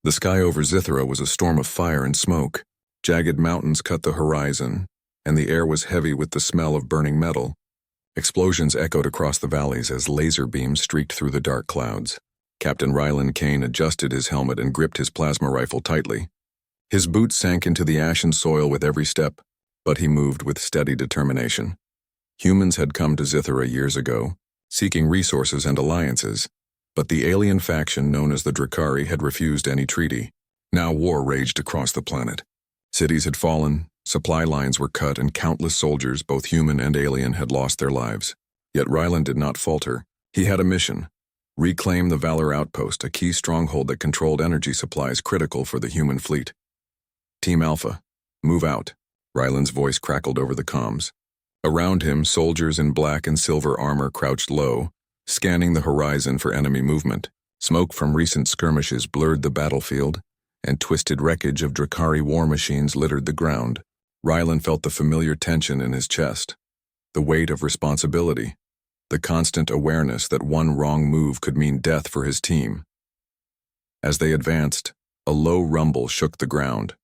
The sky over Zithra was a storm of fire and smoke. Jagged mountains cut the horizon, and the air was heavy with the smell of burning metal. Explosions echoed across the valleys as laser beams streaked through the dark clouds. Captain Ryland Kane adjusted his helmet and gripped his plasma rifle tightly. His boots sank into the ashen soil with every step, but he moved with steady determination. Humans had come to Zithra years ago, seeking resources and alliances, but the alien faction known as the Drakari had refused any treaty. Now war raged across the planet. Cities had fallen, supply lines were cut, and countless soldiers, both human and alien, had lost their lives. Yet Ryland did not falter. He had a mission: reclaim the Valor Outpost, a key stronghold that controlled energy supplies critical for the human fleet. Team Alpha, move out, Ryland's voice crackled over the comms. Around him, soldiers in black and silver armor crouched low, scanning the horizon for enemy movement. Smoke from recent skirmishes blurred the battlefield, and twisted wreckage of Drakari war machines littered the ground. Ryland felt the familiar tension in his chest, the weight of responsibility, the constant awareness that one wrong move could mean death for his team. As they advanced, a low rumble shook the ground.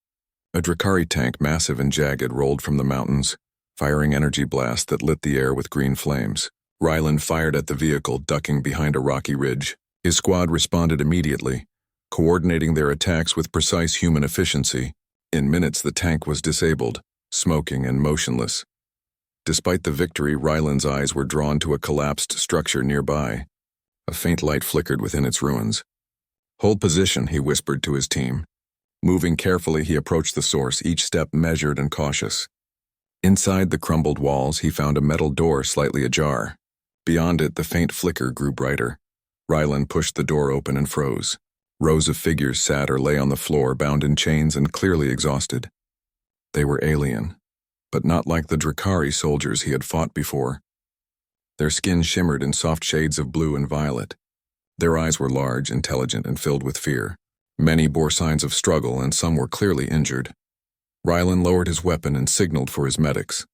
A Drakari tank, massive and jagged, rolled from the mountains, firing energy blasts that lit the air with green flames. Ryland fired at the vehicle, ducking behind a rocky ridge. His squad responded immediately, coordinating their attacks with precise human efficiency. In minutes, the tank was disabled, smoking and motionless. Despite the victory, Ryland's eyes were drawn to a collapsed structure nearby. A faint light flickered within its ruins. "Hold position," he whispered to his team. Moving carefully, he approached the source, each step measured and cautious. Inside the crumbled walls, he found a metal door slightly ajar. Beyond it, the faint flicker grew brighter. Ryland pushed the door open and froze. Rows of figures sat or lay on the floor, bound in chains and clearly exhausted. They were alien, but not like the Drakari soldiers he had fought before. Their skin shimmered in soft shades of blue and violet. Their eyes were large, intelligent, and filled with fear. Many bore signs of struggle, and some were clearly injured. Ryland lowered his weapon and signaled for his medics.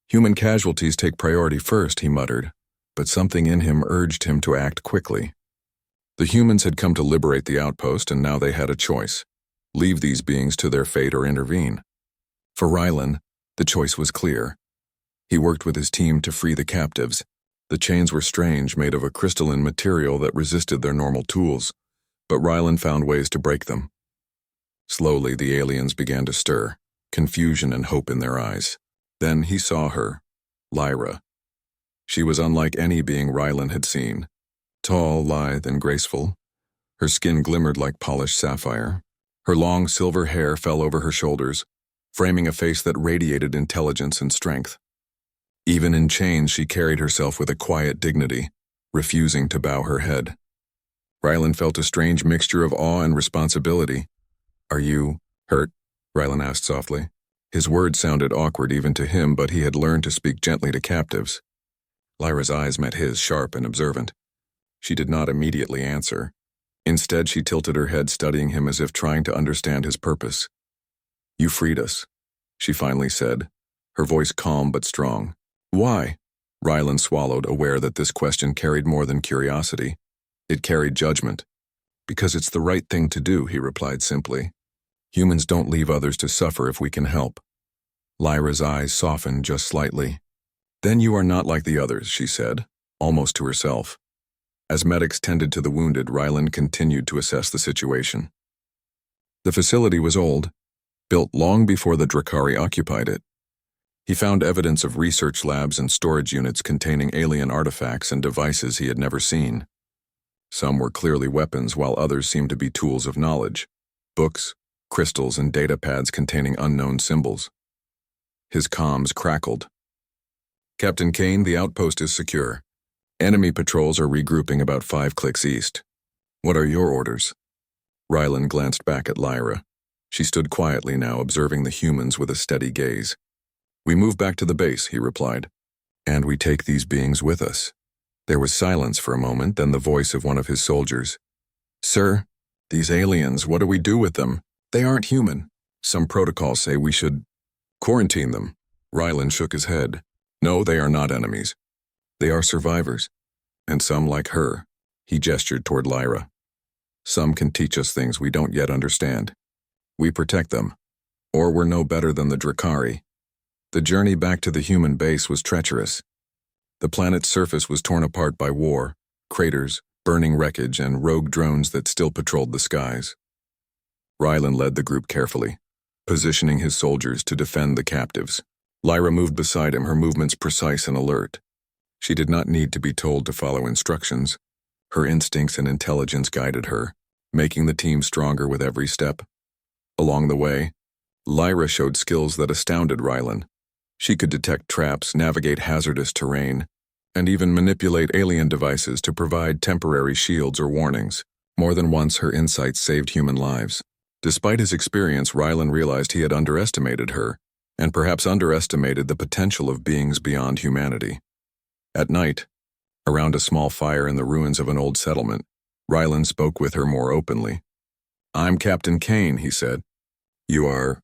"Human casualties take priority first," he muttered, but something in him urged him to act quickly. The humans had come to liberate the outpost, and now they had a choice: leave these beings to their fate or intervene. For Ryland, the choice was clear. He worked with his team to free the captives. The chains were strange, made of a crystalline material that resisted their normal tools, but Ryland found ways to break them. Slowly, the aliens began to stir, confusion and hope in their eyes. Then he saw her, Lyra. She was unlike any being Ryland had seen. Tall, lithe, and graceful. Her skin glimmered like polished sapphire. Her long silver hair fell over her shoulders, framing a face that radiated intelligence and strength. Even in chains, she carried herself with a quiet dignity, refusing to bow her head. Ryland felt a strange mixture of awe and responsibility. "Are you hurt?" Ryland asked softly. His words sounded awkward even to him, but he had learned to speak gently to captives. Lyra's eyes met his, sharp and observant. She did not immediately answer. Instead, she tilted her head, studying him as if trying to understand his purpose. "You freed us," she finally said, her voice calm but strong. "Why?" Ryland swallowed, aware that this question carried more than curiosity. It carried judgment. "Because it's the right thing to do," he replied simply. "Humans don't leave others to suffer if we can help." Lyra's eyes softened just slightly. "Then you are not like the others," she said, almost to herself. As medics tended to the wounded, Ryland continued to assess the situation. The facility was old, built long before the Drakari occupied it. He found evidence of research labs and storage units containing alien artifacts and devices he had never seen. Some were clearly weapons, while others seemed to be tools of knowledge: books, crystals, and data pads containing unknown symbols. His comms crackled. "Captain Kane, the outpost is secure. Enemy patrols are regrouping about 5 clicks east. What are your orders?" Ryland glanced back at Lyra. She stood quietly now, observing the humans with a steady gaze. "We move back to the base," he replied. "And we take these beings with us." There was silence for a moment, then the voice of one of his soldiers. "Sir, these aliens, what do we do with them? They aren't human. Some protocols say we should quarantine them." Ryland shook his head. "No, they are not enemies. They are survivors. And some like her." He gestured toward Lyra. Some can teach us things we don't yet understand. We protect them, or we're no better than the Drakari. The journey back to the human base was treacherous. The planet's surface was torn apart by war, craters, burning wreckage, and rogue drones that still patrolled the skies. Rylan led the group carefully, positioning his soldiers to defend the captives. Lyra moved beside him, her movements precise and alert. She did not need to be told to follow instructions. Her instincts and intelligence guided her, making the team stronger with every step. Along the way, Lyra showed skills that astounded Rylan. She could detect traps, navigate hazardous terrain, and even manipulate alien devices to provide temporary shields or warnings. More than once, her insights saved human lives. Despite his experience, Rylan realized he had underestimated her, and perhaps underestimated the potential of beings beyond humanity. At night, around a small fire in the ruins of an old settlement, Rylan spoke with her more openly. "I'm Captain Kane," he said. "You are?"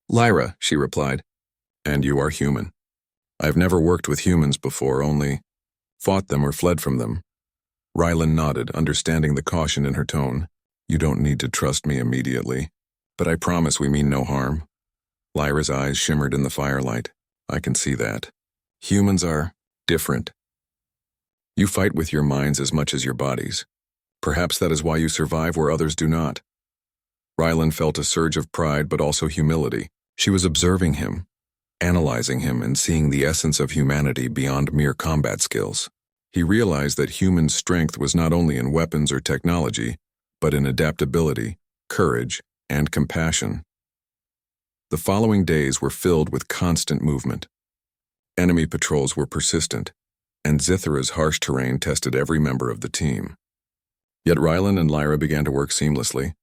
"Lyra," she replied. "And you are human." "I've never worked with humans before, only fought them or fled from them." Rylan nodded, understanding the caution in her tone. "You don't need to trust me immediately, but I promise we mean no harm." Lyra's eyes shimmered in the firelight. "I can see that. Humans are different. You fight with your minds as much as your bodies. Perhaps that is why you survive where others do not." Rylan felt a surge of pride but also humility. She was observing him, analyzing him, and seeing the essence of humanity beyond mere combat skills. He realized that human strength was not only in weapons or technology, but in adaptability, courage, and compassion. The following days were filled with constant movement. Enemy patrols were persistent, and Zithra's harsh terrain tested every member of the team. Yet Rylan and Lyra began to work seamlessly.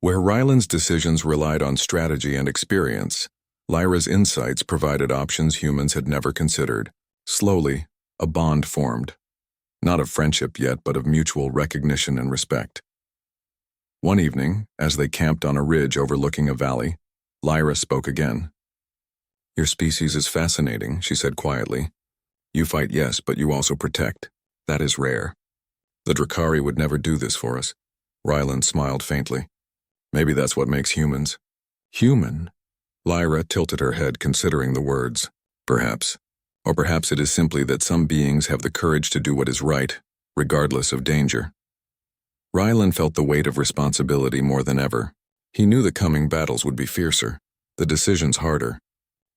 Where Rylan's decisions relied on strategy and experience, Lyra's insights provided options humans had never considered. Slowly, a bond formed. Not of friendship yet, but of mutual recognition and respect. One evening, as they camped on a ridge overlooking a valley, Lyra spoke again. "Your species is fascinating," she said quietly. "You fight, yes, but you also protect. That is rare. The Drakari would never do this for us." Rylan smiled faintly. "Maybe that's what makes humans." "Human?" Lyra tilted her head, considering the words. "Perhaps. Or perhaps it is simply that some beings have the courage to do what is right, regardless of danger." Rylan felt the weight of responsibility more than ever. He knew the coming battles would be fiercer, the decisions harder.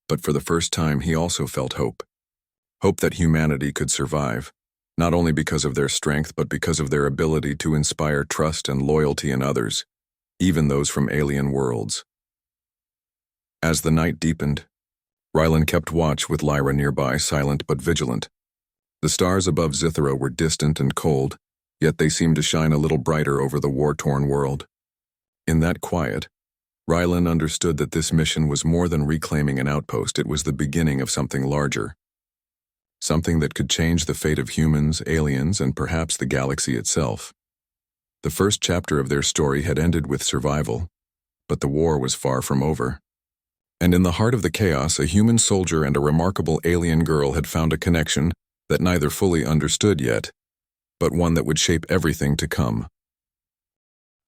But for the first time, he also felt hope. Hope that humanity could survive, not only because of their strength, but because of their ability to inspire trust and loyalty in others, even those from alien worlds. As the night deepened, Rylan kept watch with Lyra nearby, silent but vigilant. The stars above Zithra were distant and cold, yet they seemed to shine a little brighter over the war-torn world. In that quiet, Rylan understood that this mission was more than reclaiming an outpost. It was the beginning of something larger. Something that could change the fate of humans, aliens, and perhaps the galaxy itself. The first chapter of their story had ended with survival, but the war was far from over. And in the heart of the chaos, a human soldier and a remarkable alien girl had found a connection that neither fully understood yet, but one that would shape everything to come.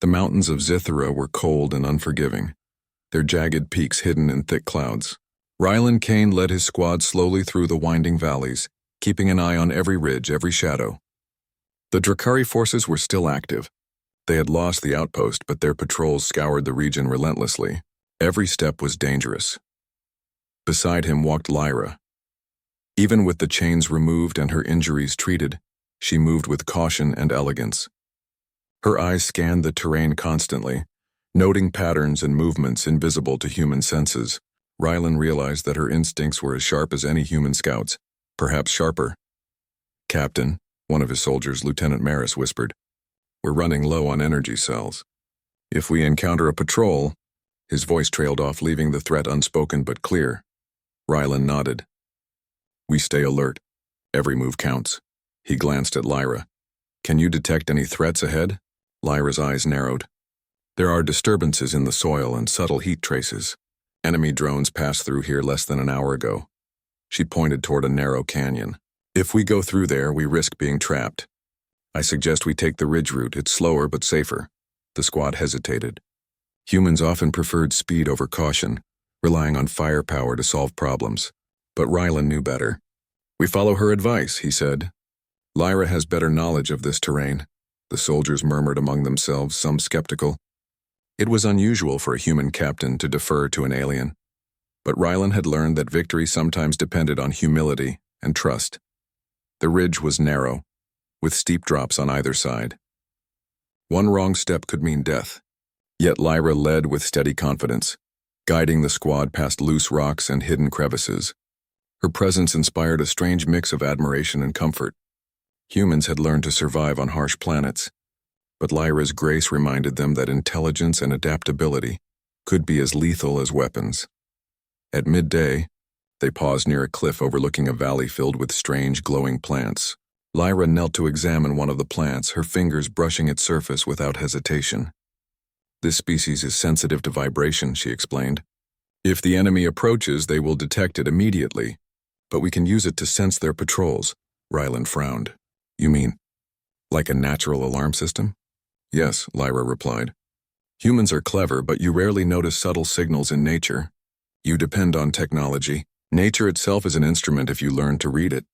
The mountains of Zithra were cold and unforgiving, their jagged peaks hidden in thick clouds. Rylan Kane led his squad slowly through the winding valleys, keeping an eye on every ridge, every shadow. The Drakari forces were still active. They had lost the outpost, but their patrols scoured the region relentlessly. Every step was dangerous. Beside him walked Lyra. Even with the chains removed and her injuries treated, she moved with caution and elegance. Her eyes scanned the terrain constantly, noting patterns and movements invisible to human senses. Rylan realized that her instincts were as sharp as any human scout's, perhaps sharper. "Captain," one of his soldiers, Lieutenant Maris, whispered, "we're running low on energy cells. If we encounter a patrol—" His voice trailed off, leaving the threat unspoken but clear. Rylan nodded. "We stay alert. Every move counts." He glanced at Lyra. "Can you detect any threats ahead?" Lyra's eyes narrowed. "There are disturbances in the soil and subtle heat traces. Enemy drones passed through here less than an hour ago." She pointed toward a narrow canyon. "If we go through there, we risk being trapped. I suggest we take the ridge route. It's slower but safer." The squad hesitated. Humans often preferred speed over caution, relying on firepower to solve problems. But Rylan knew better. "We follow her advice," he said. "Lyra has better knowledge of this terrain." The soldiers murmured among themselves, some skeptical. It was unusual for a human captain to defer to an alien. But Rylan had learned that victory sometimes depended on humility and trust. The ridge was narrow, with steep drops on either side. One wrong step could mean death. Yet Lyra led with steady confidence, guiding the squad past loose rocks and hidden crevices. Her presence inspired a strange mix of admiration and comfort. Humans had learned to survive on harsh planets, but Lyra's grace reminded them that intelligence and adaptability could be as lethal as weapons. At midday, they paused near a cliff overlooking a valley filled with strange glowing plants. Lyra knelt to examine one of the plants, her fingers brushing its surface without hesitation. "This species is sensitive to vibration," she explained. "If the enemy approaches, they will detect it immediately, but we can use it to sense their patrols." Rylan frowned. "You mean, like a natural alarm system?" "Yes," Lyra replied. "Humans are clever, but you rarely notice subtle signals in nature. You depend on technology. Nature itself is an instrument if you learn to read it."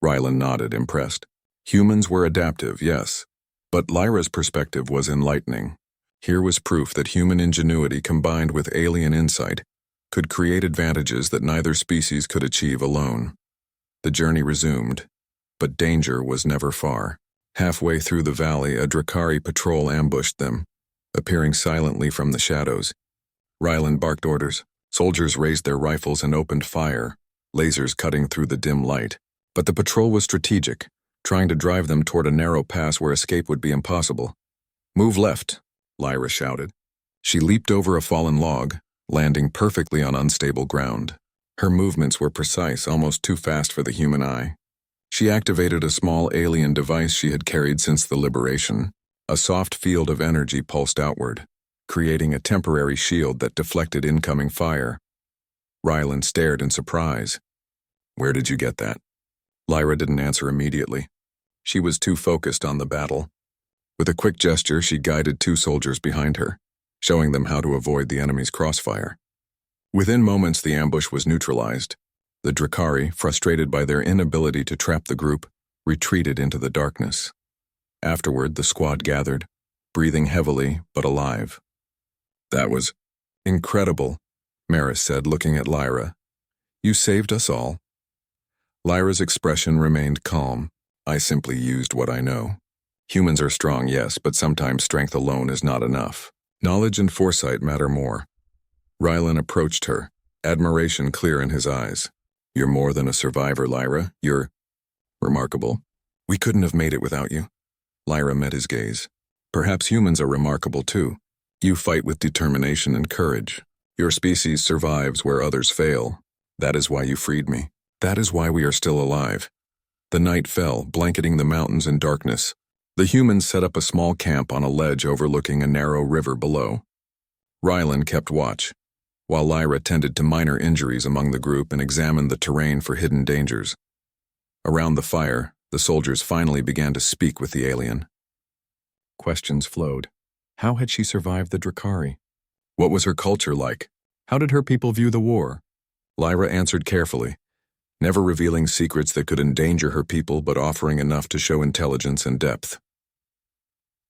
Rylan nodded, impressed. Humans were adaptive, yes, but Lyra's perspective was enlightening. Here was proof that human ingenuity combined with alien insight could create advantages that neither species could achieve alone. The journey resumed, but danger was never far. Halfway through the valley, a Drakari patrol ambushed them, appearing silently from the shadows. Rylan barked orders. Soldiers raised their rifles and opened fire, lasers cutting through the dim light. But the patrol was strategic, trying to drive them toward a narrow pass where escape would be impossible. "Move left," Lyra shouted. She leaped over a fallen log, landing perfectly on unstable ground. Her movements were precise, almost too fast for the human eye. She activated a small alien device she had carried since the liberation. A soft field of energy pulsed outward, creating a temporary shield that deflected incoming fire. Rylan stared in surprise. "Where did you get that?" Lyra didn't answer immediately. She was too focused on the battle. With a quick gesture, she guided two soldiers behind her, showing them how to avoid the enemy's crossfire. Within moments, the ambush was neutralized. The Drakari, frustrated by their inability to trap the group, retreated into the darkness. Afterward, the squad gathered, breathing heavily but alive. "That was incredible," Maris said, looking at Lyra. "You saved us all." Lyra's expression remained calm. "I simply used what I know. Humans are strong, yes, but sometimes strength alone is not enough. Knowledge and foresight matter more." Rylan approached her, admiration clear in his eyes. "You're more than a survivor, Lyra. You're remarkable. We couldn't have made it without you." Lyra met his gaze. "Perhaps humans are remarkable too. You fight with determination and courage. Your species survives where others fail. That is why you freed me. That is why we are still alive." The night fell, blanketing the mountains in darkness. The humans set up a small camp on a ledge overlooking a narrow river below. Rylan kept watch, while Lyra tended to minor injuries among the group and examined the terrain for hidden dangers. Around the fire, the soldiers finally began to speak with the alien. Questions flowed. How had she survived the Drakari? What was her culture like? How did her people view the war? Lyra answered carefully, never revealing secrets that could endanger her people but offering enough to show intelligence and depth.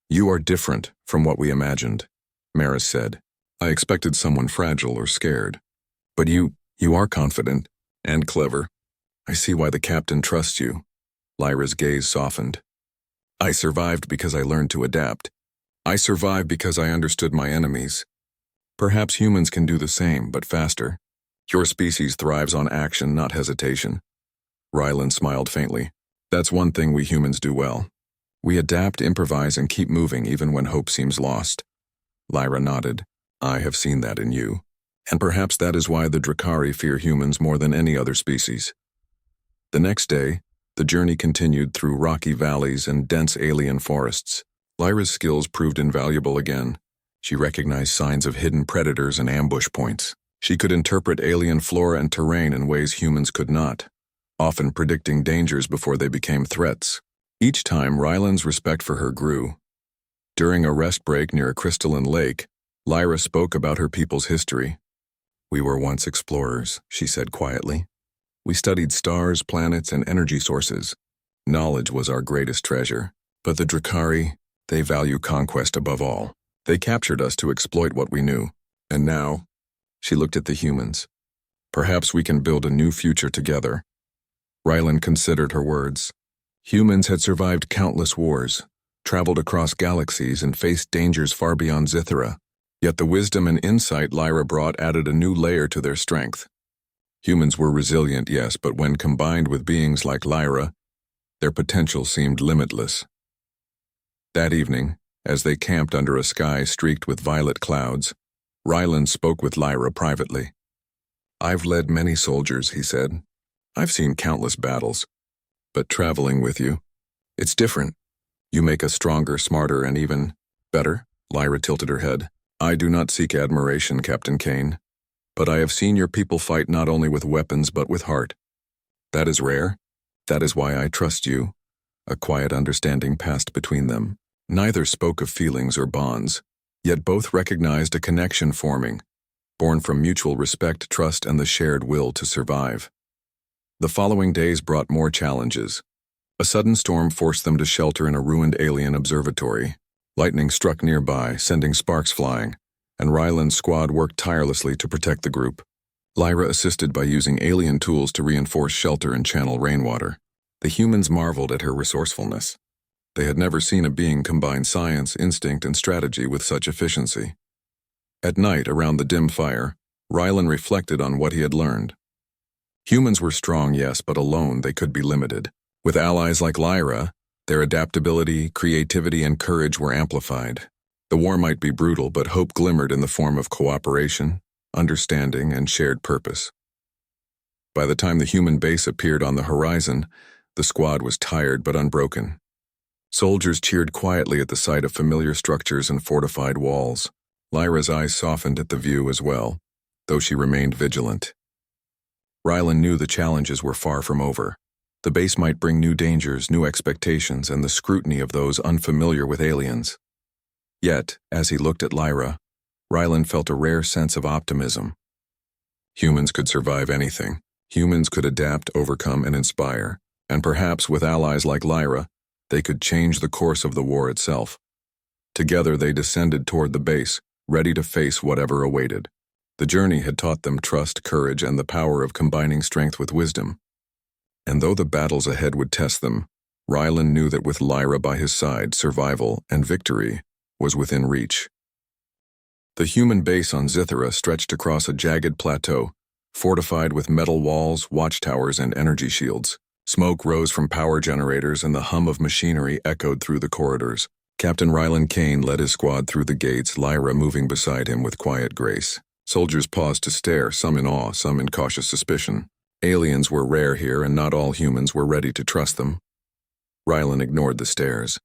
"You are different from what we imagined," Maris said. "I expected someone fragile or scared. But you are confident and clever. I see why the captain trusts you." Lyra's gaze softened. "I survived because I learned to adapt. I survived because I understood my enemies. Perhaps humans can do the same, but faster. Your species thrives on action, not hesitation." Rylan smiled faintly. "That's one thing we humans do well. We adapt, improvise, and keep moving even when hope seems lost." Lyra nodded. "I have seen that in you. And perhaps that is why the Drakari fear humans more than any other species." The next day, the journey continued through rocky valleys and dense alien forests. Lyra's skills proved invaluable again. She recognized signs of hidden predators and ambush points. She could interpret alien flora and terrain in ways humans could not, often predicting dangers before they became threats. Each time, Rylan's respect for her grew. During a rest break near a crystalline lake, Lyra spoke about her people's history. "We were once explorers," she said quietly. "We studied stars, planets, and energy sources. Knowledge was our greatest treasure. But the Drakari, they value conquest above all. They captured us to exploit what we knew. And now," she looked at the humans, "perhaps we can build a new future together." Rylan considered her words. Humans had survived countless wars, traveled across galaxies, and faced dangers far beyond Zithera. Yet the wisdom and insight Lyra brought added a new layer to their strength. Humans were resilient, yes, but when combined with beings like Lyra, their potential seemed limitless. That evening, as they camped under a sky streaked with violet clouds, Rylan spoke with Lyra privately. "I've led many soldiers," he said. "I've seen countless battles. But traveling with you, it's different. You make us stronger, smarter, and even better." Lyra tilted her head. "I do not seek admiration, Captain Kane, but I have seen your people fight not only with weapons but with heart. That is rare. That is why I trust you." A quiet understanding passed between them. Neither spoke of feelings or bonds, yet both recognized a connection forming, born from mutual respect, trust, and the shared will to survive. The following days brought more challenges. A sudden storm forced them to shelter in a ruined alien observatory. Lightning struck nearby, sending sparks flying, and Ryland's squad worked tirelessly to protect the group. Lyra assisted by using alien tools to reinforce shelter and channel rainwater. The humans marveled at her resourcefulness. They had never seen a being combine science, instinct, and strategy with such efficiency. At night, around the dim fire, Ryland reflected on what he had learned. Humans were strong, yes, but alone they could be limited. With allies like Lyra, their adaptability, creativity, and courage were amplified. The war might be brutal, but hope glimmered in the form of cooperation, understanding, and shared purpose. By the time the human base appeared on the horizon, the squad was tired but unbroken. Soldiers cheered quietly at the sight of familiar structures and fortified walls. Lyra's eyes softened at the view as well, though she remained vigilant. Rylan knew the challenges were far from over. The base might bring new dangers, new expectations, and the scrutiny of those unfamiliar with aliens. Yet, as he looked at Lyra, Rylan felt a rare sense of optimism. Humans could survive anything. Humans could adapt, overcome, and inspire. And perhaps with allies like Lyra, they could change the course of the war itself. Together they descended toward the base, ready to face whatever awaited. The journey had taught them trust, courage, and the power of combining strength with wisdom. And though the battles ahead would test them, Rylan knew that with Lyra by his side, survival and victory was within reach. The human base on Zithera stretched across a jagged plateau, fortified with metal walls, watchtowers, and energy shields. Smoke rose from power generators and the hum of machinery echoed through the corridors. Captain Rylan Kane led his squad through the gates, Lyra moving beside him with quiet grace. Soldiers paused to stare, some in awe, some in cautious suspicion. Aliens were rare here, and not all humans were ready to trust them. Rylan ignored the stares.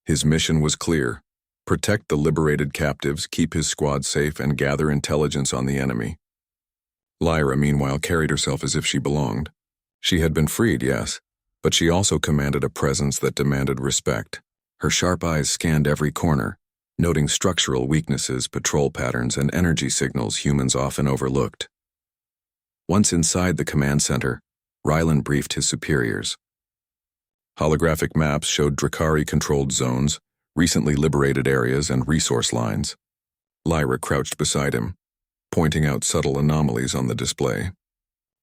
His mission was clear: protect the liberated captives, keep his squad safe, and gather intelligence on the enemy. Lyra, meanwhile, carried herself as if she belonged. She had been freed, yes, but she also commanded a presence that demanded respect. Her sharp eyes scanned every corner, noting structural weaknesses, patrol patterns, and energy signals humans often overlooked. Once inside the command center, Rylan briefed his superiors. Holographic maps showed Drakari-controlled zones, recently liberated areas, and resource lines. Lyra crouched beside him, pointing out subtle anomalies on the display.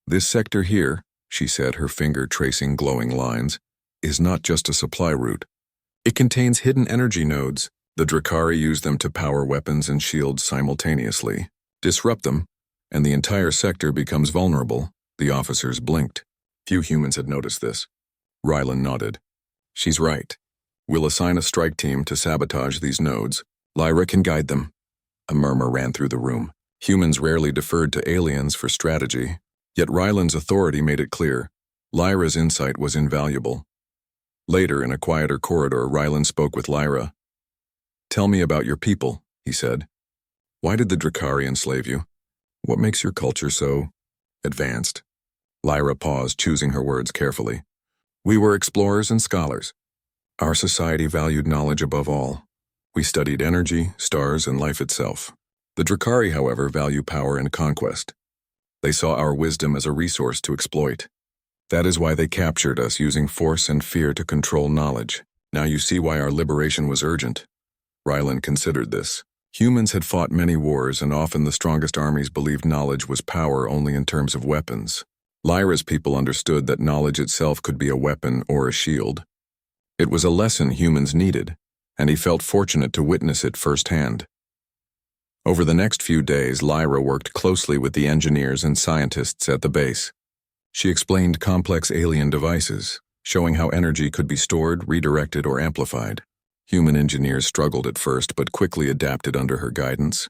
"This sector here," she said, her finger tracing glowing lines, "is not just a supply route. It contains hidden energy nodes. The Drakari use them to power weapons and shields simultaneously. Disrupt them, and the entire sector becomes vulnerable." The officers blinked. Few humans had noticed this. Rylan nodded. "She's right. We'll assign a strike team to sabotage these nodes. Lyra can guide them." A murmur ran through the room. Humans rarely deferred to aliens for strategy, yet Rylan's authority made it clear. Lyra's insight was invaluable. Later, in a quieter corridor, Rylan spoke with Lyra. "Tell me about your people," he said. "Why did the Drakari enslave you? What makes your culture so advanced?" Lyra paused, choosing her words carefully. "We were explorers and scholars. Our society valued knowledge above all. We studied energy, stars, and life itself. The Drakari, however, value power and conquest. They saw our wisdom as a resource to exploit. That is why they captured us, using force and fear to control knowledge. Now you see why our liberation was urgent. Rylan considered this. Humans had fought many wars, and often the strongest armies believed knowledge was power only in terms of weapons. Lyra's people understood that knowledge itself could be a weapon or a shield. It was a lesson humans needed, and he felt fortunate to witness it firsthand. Over the next few days, Lyra worked closely with the engineers and scientists at the base. She explained complex alien devices, showing how energy could be stored, redirected, or amplified. Human engineers struggled at first, but quickly adapted under her guidance.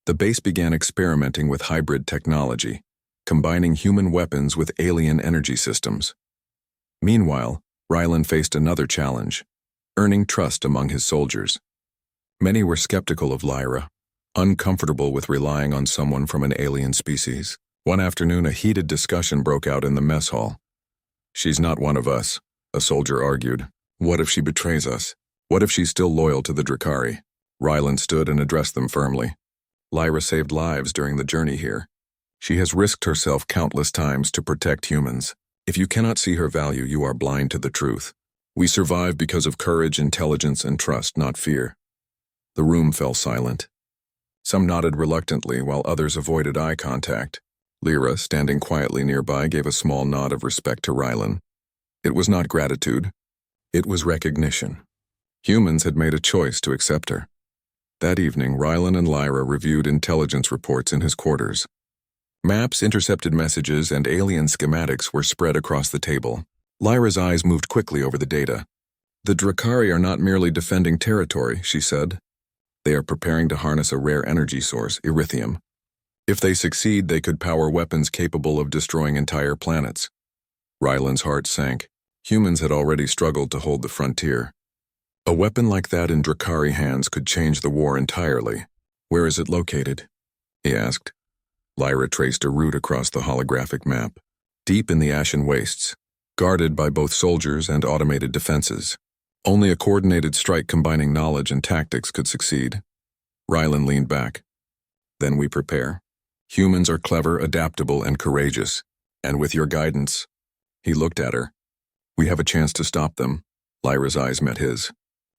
The base began experimenting with hybrid technology, combining human weapons with alien energy systems. Meanwhile, Rylan faced another challenge: earning trust among his soldiers. Many were skeptical of Lyra, uncomfortable with relying on someone from an alien species. One afternoon, a heated discussion broke out in the mess hall. "She's not one of us," a soldier argued. "What if she betrays us? What if she's still loyal to the Drakari?" Rylan stood and addressed them firmly. "Lyra saved lives during the journey here. She has risked herself countless times to protect humans. If you cannot see her value, you are blind to the truth. We survive because of courage, intelligence, and trust, not fear." The room fell silent. Some nodded reluctantly, while others avoided eye contact. Lyra, standing quietly nearby, gave a small nod of respect to Rylan. It was not gratitude. It was recognition. Humans had made a choice to accept her. That evening, Rylan and Lyra reviewed intelligence reports in his quarters. Maps, intercepted messages, and alien schematics were spread across the table. Lyra's eyes moved quickly over the data. "The Drakari are not merely defending territory," she said. "They are preparing to harness a rare energy source, erythium. If they succeed, they could power weapons capable of destroying entire planets." Rylan's heart sank. Humans had already struggled to hold the frontier. A weapon like that in Drakari hands could change the war entirely. "Where is it located?" he asked. Lyra traced a route across the holographic map. "Deep in the ashen wastes, guarded by both soldiers and automated defenses. Only a coordinated strike combining knowledge and tactics could succeed." Rylan leaned back. "Then we prepare. Humans are clever, adaptable, and courageous. And with your guidance," he looked at her, "we have a chance to stop them." Lyra's eyes met his.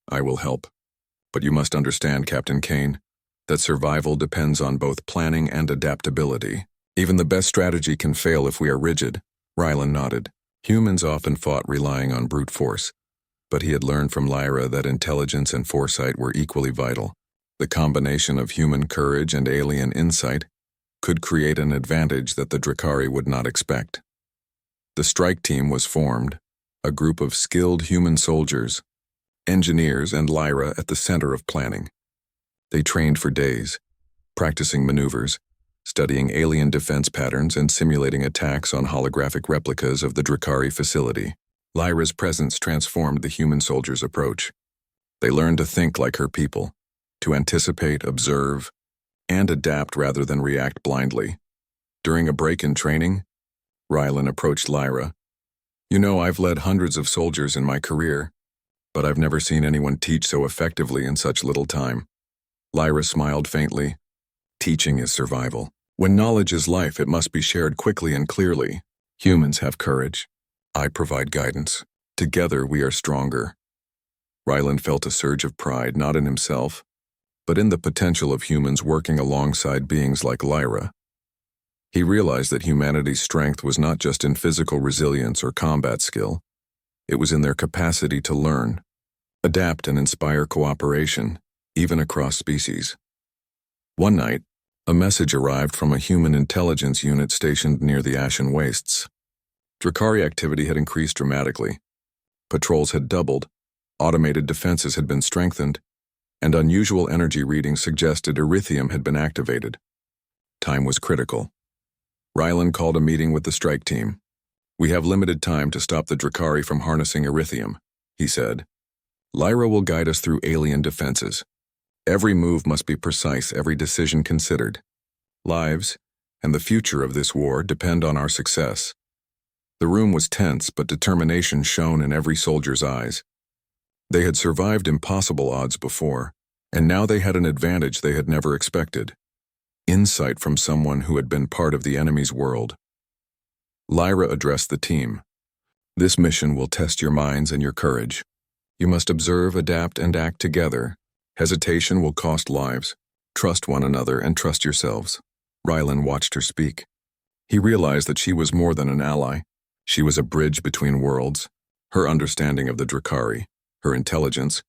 "I will help. But you must understand, Captain Kane, that survival depends on both planning and adaptability. Even the best strategy can fail if we are rigid." Rylan nodded. Humans often fought relying on brute force, but he had learned from Lyra that intelligence and foresight were equally vital. The combination of human courage and alien insight could create an advantage that the Drakari would not expect. The strike team was formed, a group of skilled human soldiers, engineers, and Lyra at the center of planning. They trained for days, practicing maneuvers, studying alien defense patterns, and simulating attacks on holographic replicas of the Drakari facility. Lyra's presence transformed the human soldiers' approach. They learned to think like her people, to anticipate, observe, and adapt rather than react blindly. During a break in training, Rylan approached Lyra. "You know, I've led hundreds of soldiers in my career, but I've never seen anyone teach so effectively in such little time." Lyra smiled faintly. "Teaching is survival. When knowledge is life, it must be shared quickly and clearly. Humans have courage. I provide guidance. Together we are stronger." Rylan felt a surge of pride, not in himself, but in the potential of humans working alongside beings like Lyra. He realized that humanity's strength was not just in physical resilience or combat skill. It was in their capacity to learn, adapt, and inspire cooperation, even across species. One night, a message arrived from a human intelligence unit stationed near the Ashen Wastes. Drakari activity had increased dramatically. Patrols had doubled, automated defenses had been strengthened, and unusual energy readings suggested erythium had been activated. Time was critical. Rylan called a meeting with the strike team. "We have limited time to stop the Drakari from harnessing erythium," he said. "Lyra will guide us through alien defenses. Every move must be precise, every decision considered. Lives, and the future of this war, depend on our success." The room was tense, but determination shone in every soldier's eyes. They had survived impossible odds before, And now they had an advantage they had never expected. Insight from someone who had been part of the enemy's world. Lyra addressed the team. This mission will test your minds and your courage. You must observe, adapt, and act together. Hesitation will cost lives. Trust one another and trust yourselves. Rylan watched her speak. He realized that she was more than an ally. She was a bridge between worlds. Her understanding of the Drakari, her intelligence,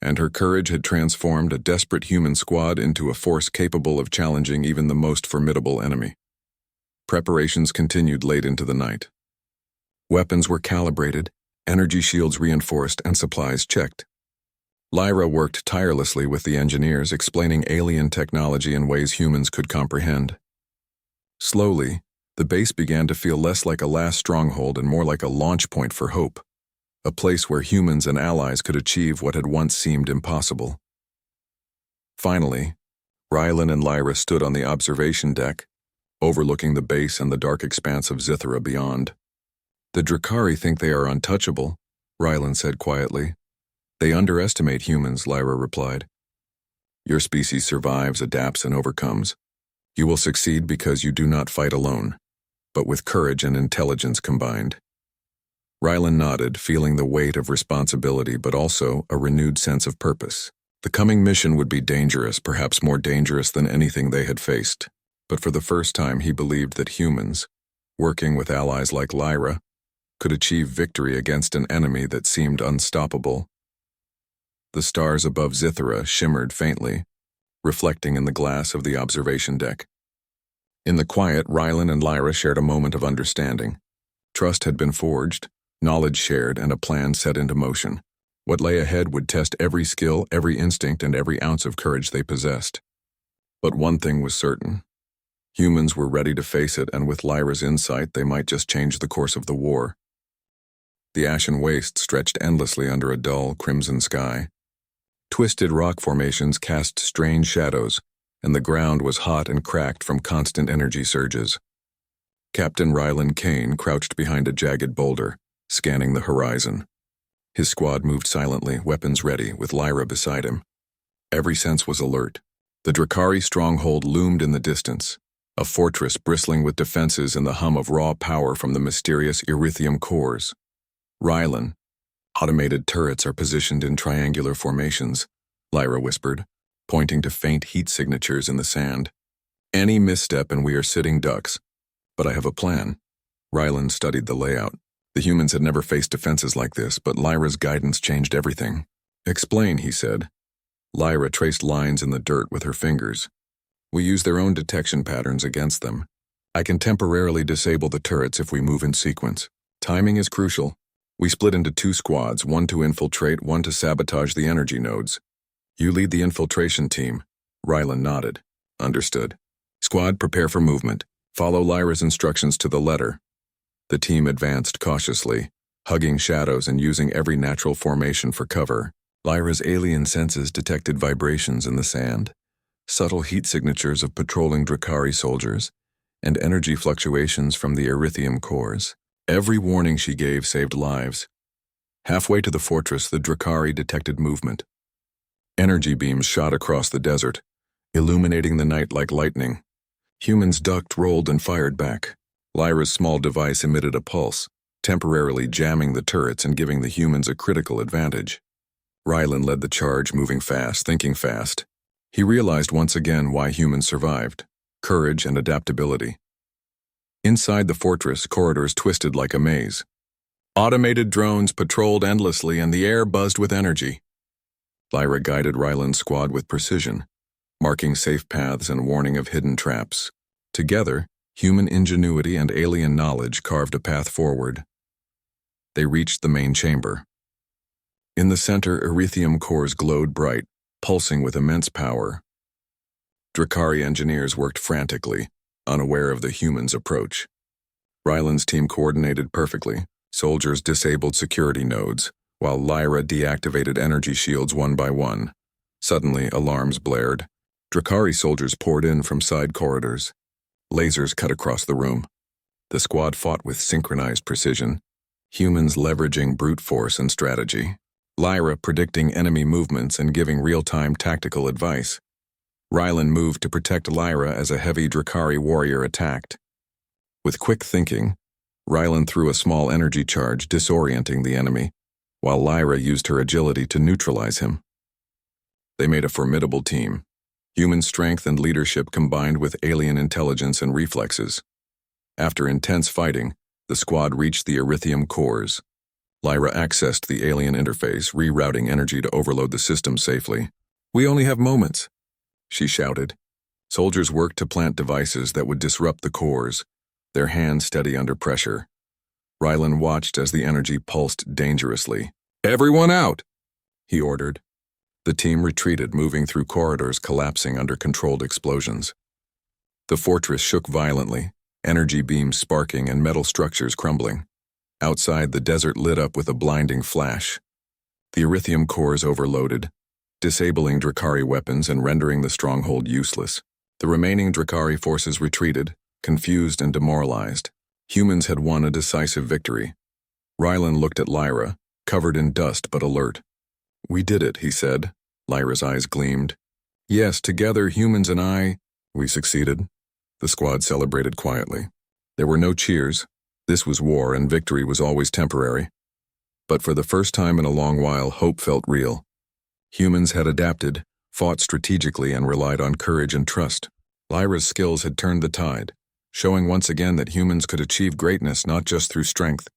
and her courage had transformed a desperate human squad into a force capable of challenging even the most formidable enemy. Preparations continued late into the night. Weapons were calibrated, energy shields reinforced, and supplies checked. Lyra worked tirelessly with the engineers, explaining alien technology in ways humans could comprehend. Slowly, the base began to feel less like a last stronghold and more like a launch point for hope, a place where humans and allies could achieve what had once seemed impossible. Finally, Rylan and Lyra stood on the observation deck, overlooking the base and the dark expanse of Zithra beyond. The Drakari think they are untouchable, Rylan said quietly. They underestimate humans, Lyra replied. Your species survives, adapts, and overcomes. You will succeed because you do not fight alone, but with courage and intelligence combined. Rylan nodded, feeling the weight of responsibility but also a renewed sense of purpose. The coming mission would be dangerous, perhaps more dangerous than anything they had faced. But for the first time he believed that humans, working with allies like Lyra, could achieve victory against an enemy that seemed unstoppable. The stars above Zithra shimmered faintly, reflecting in the glass of the observation deck. In the quiet, Rylan and Lyra shared a moment of understanding. Trust had been forged, knowledge shared, and a plan set into motion. What lay ahead would test every skill, every instinct, and every ounce of courage they possessed. But one thing was certain. Humans were ready to face it, and with Lyra's insight, they might just change the course of the war. The ashen waste stretched endlessly under a dull, crimson sky. Twisted rock formations cast strange shadows, and the ground was hot and cracked from constant energy surges. Captain Rylan Kane crouched behind a jagged boulder, scanning the horizon. His squad moved silently, weapons ready, with Lyra beside him. Every sense was alert. The Drakari stronghold loomed in the distance, a fortress bristling with defenses and the hum of raw power from the mysterious erythium cores. Rylan, automated turrets are positioned in triangular formations, Lyra whispered, pointing to faint heat signatures in the sand. Any misstep and we are sitting ducks. But I have a plan. Rylan studied the layout. The humans had never faced defenses like this, but Lyra's guidance changed everything. Explain, he said. Lyra traced lines in the dirt with her fingers. We use their own detection patterns against them. I can temporarily disable the turrets if we move in sequence. Timing is crucial. We split into 2 squads, one to infiltrate, one to sabotage the energy nodes. You lead the infiltration team. Rylan nodded. Understood. Squad, prepare for movement. Follow Lyra's instructions to the letter. The team advanced cautiously, hugging shadows and using every natural formation for cover. Lyra's alien senses detected vibrations in the sand, subtle heat signatures of patrolling Drakari soldiers, and energy fluctuations from the erythium cores. Every warning she gave saved lives. Halfway to the fortress, the Drakari detected movement. Energy beams shot across the desert, illuminating the night like lightning. Humans ducked, rolled, and fired back. Lyra's small device emitted a pulse, temporarily jamming the turrets and giving the humans a critical advantage. Rylan led the charge, moving fast, thinking fast. He realized once again why humans survived: courage and adaptability. Inside the fortress, corridors twisted like a maze. Automated drones patrolled endlessly and the air buzzed with energy. Lyra guided Rylan's squad with precision, marking safe paths and warning of hidden traps. Together, human ingenuity and alien knowledge carved a path forward. They reached the main chamber. In the center, erythium cores glowed bright, pulsing with immense power. Drakari engineers worked frantically, unaware of the humans' approach. Rylan's team coordinated perfectly. Soldiers disabled security nodes, while Lyra deactivated energy shields one by one. Suddenly, alarms blared. Drakari soldiers poured in from side corridors. Lasers cut across the room. The squad fought with synchronized precision, humans leveraging brute force and strategy. Lyra predicting enemy movements and giving real-time tactical advice. Rylan moved to protect Lyra as a heavy Drakari warrior attacked. With quick thinking, Rylan threw a small energy charge disorienting the enemy, while Lyra used her agility to neutralize him. They made a formidable team. Human strength and leadership combined with alien intelligence and reflexes. After intense fighting, the squad reached the Erythium cores. Lyra accessed the alien interface, rerouting energy to overload the system safely. "We only have moments," she shouted. Soldiers worked to plant devices that would disrupt the cores, their hands steady under pressure. Rylan watched as the energy pulsed dangerously. "Everyone out!" he ordered. The team retreated, moving through corridors collapsing under controlled explosions. The fortress shook violently, energy beams sparking and metal structures crumbling. Outside, the desert lit up with a blinding flash. The Erythium cores overloaded, disabling Drakari weapons and rendering the stronghold useless. The remaining Drakari forces retreated, confused and demoralized. Humans had won a decisive victory. Rylan looked at Lyra, covered in dust but alert. "We did it," he said. Lyra's eyes gleamed. "Yes, together, humans and I, we succeeded." The squad celebrated quietly. There were no cheers. This was war, and victory was always temporary. But for the first time in a long while, hope felt real. Humans had adapted, fought strategically, and relied on courage and trust. Lyra's skills had turned the tide, showing once again that humans could achieve greatness not just through strength,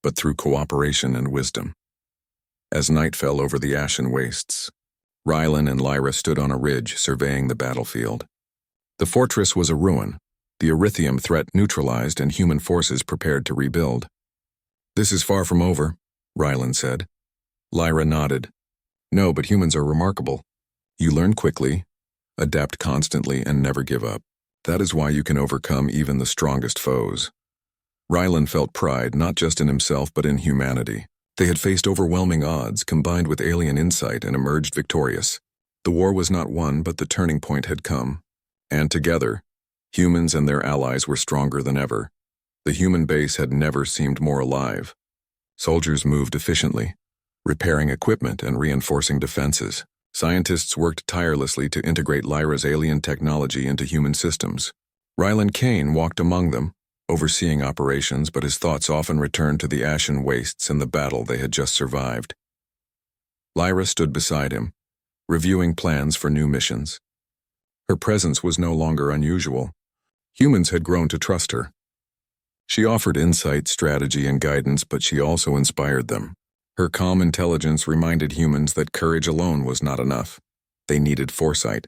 but through cooperation and wisdom. As night fell over the ashen wastes, Rylan and Lyra stood on a ridge, surveying the battlefield. The fortress was a ruin, the Erythium threat neutralized and human forces prepared to rebuild. "This is far from over," Rylan said. Lyra nodded. "No, but humans are remarkable. You learn quickly, adapt constantly, and never give up. That is why you can overcome even the strongest foes." Rylan felt pride not just in himself but in humanity. They had faced overwhelming odds combined with alien insight and emerged victorious. The war was not won, but the turning point had come. And together, humans and their allies were stronger than ever. The human base had never seemed more alive. Soldiers moved efficiently, repairing equipment and reinforcing defenses. Scientists worked tirelessly to integrate Lyra's alien technology into human systems. Rylan Kane walked among them, overseeing operations, but his thoughts often returned to the ashen wastes and the battle they had just survived. Lyra stood beside him, reviewing plans for new missions. Her presence was no longer unusual. Humans had grown to trust her. She offered insight, strategy, and guidance, but she also inspired them. Her calm intelligence reminded humans that courage alone was not enough. They needed foresight,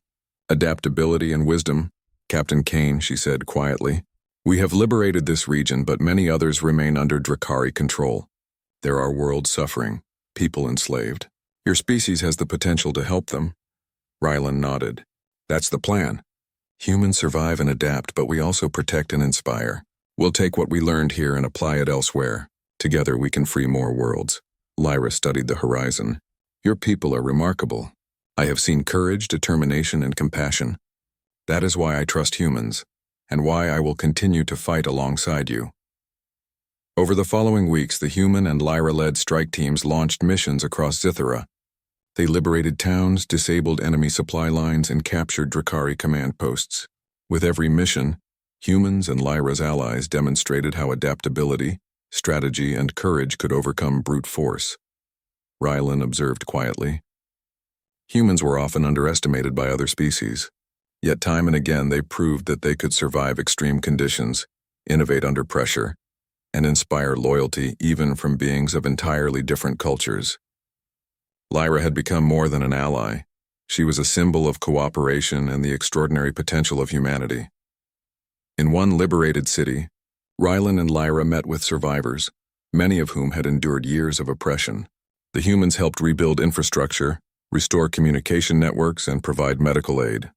adaptability, and wisdom. "Captain Kane," she said quietly, "we have liberated this region, but many others remain under Drakari control. There are worlds suffering, people enslaved. Your species has the potential to help them." Rylan nodded. "That's the plan. Humans survive and adapt, but we also protect and inspire. We'll take what we learned here and apply it elsewhere. Together we can free more worlds." Lyra studied the horizon. "Your people are remarkable. I have seen courage, determination, and compassion. That is why I trust humans, and why I will continue to fight alongside you." Over the following weeks, the human and Lyra-led strike teams launched missions across Zithera. They liberated towns, disabled enemy supply lines, and captured Drakari command posts. With every mission, humans and Lyra's allies demonstrated how adaptability, strategy, and courage could overcome brute force. Rylan observed quietly. Humans were often underestimated by other species, yet time and again they proved that they could survive extreme conditions, innovate under pressure, and inspire loyalty even from beings of entirely different cultures. Lyra had become more than an ally. She was a symbol of cooperation and the extraordinary potential of humanity. In one liberated city, Rylan and Lyra met with survivors, many of whom had endured years of oppression. The humans helped rebuild infrastructure, restore communication networks, and provide medical aid.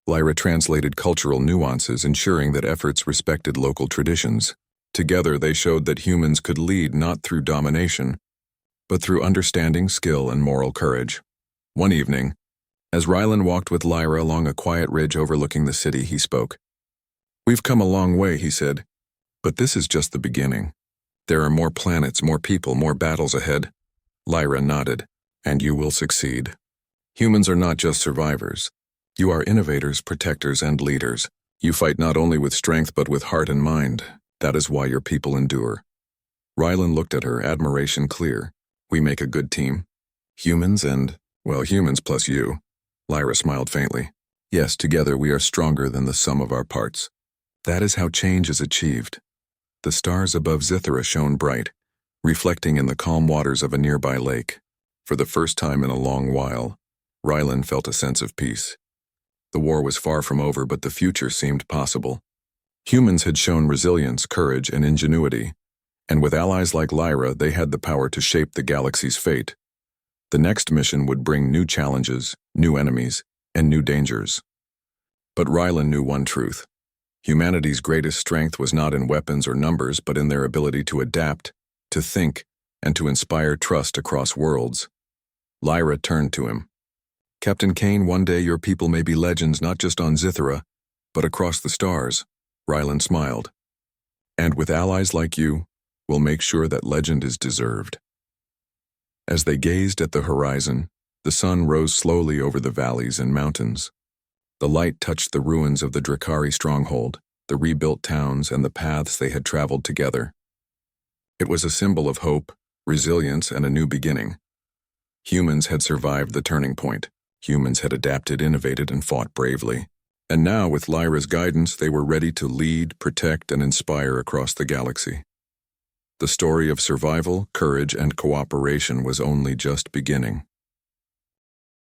Lyra translated cultural nuances, ensuring that efforts respected local traditions. Together, they showed that humans could lead not through domination, but through understanding, skill, and moral courage. One evening, as Rylan walked with Lyra along a quiet ridge overlooking the city, he spoke. "We've come a long way," he said, "but this is just the beginning. There are more planets, more people, more battles ahead." Lyra nodded. and you will succeed. Humans are not just survivors. You are innovators, protectors, and leaders. You fight not only with strength but with heart and mind. That is why your people endure. Rylan looked at her, admiration clear. We make a good team. Humans humans plus you. Lyra smiled faintly. Yes, together we are stronger than the sum of our parts. That is how change is achieved. The stars above Zithra shone bright, reflecting in the calm waters of a nearby lake. For the first time in a long while, Rylan felt a sense of peace. The war was far from over, but the future seemed possible. Humans had shown resilience, courage, and ingenuity, and with allies like Lyra, they had the power to shape the galaxy's fate. The next mission would bring new challenges, new enemies, and new dangers. But Rylan knew one truth. Humanity's greatest strength was not in weapons or numbers, but in their ability to adapt, to think, and to inspire trust across worlds. Lyra turned to him. Captain Kane, one day your people may be legends not just on Zithra, but across the stars. Rylan smiled. And with allies like you, we'll make sure that legend is deserved. As they gazed at the horizon, the sun rose slowly over the valleys and mountains. The light touched the ruins of the Drakari stronghold, the rebuilt towns, and the paths they had traveled together. It was a symbol of hope, resilience, and a new beginning. Humans had survived the turning point. Humans had adapted, innovated, and fought bravely. And now, with Lyra's guidance, they were ready to lead, protect, and inspire across the galaxy. The story of survival, courage, and cooperation was only just beginning.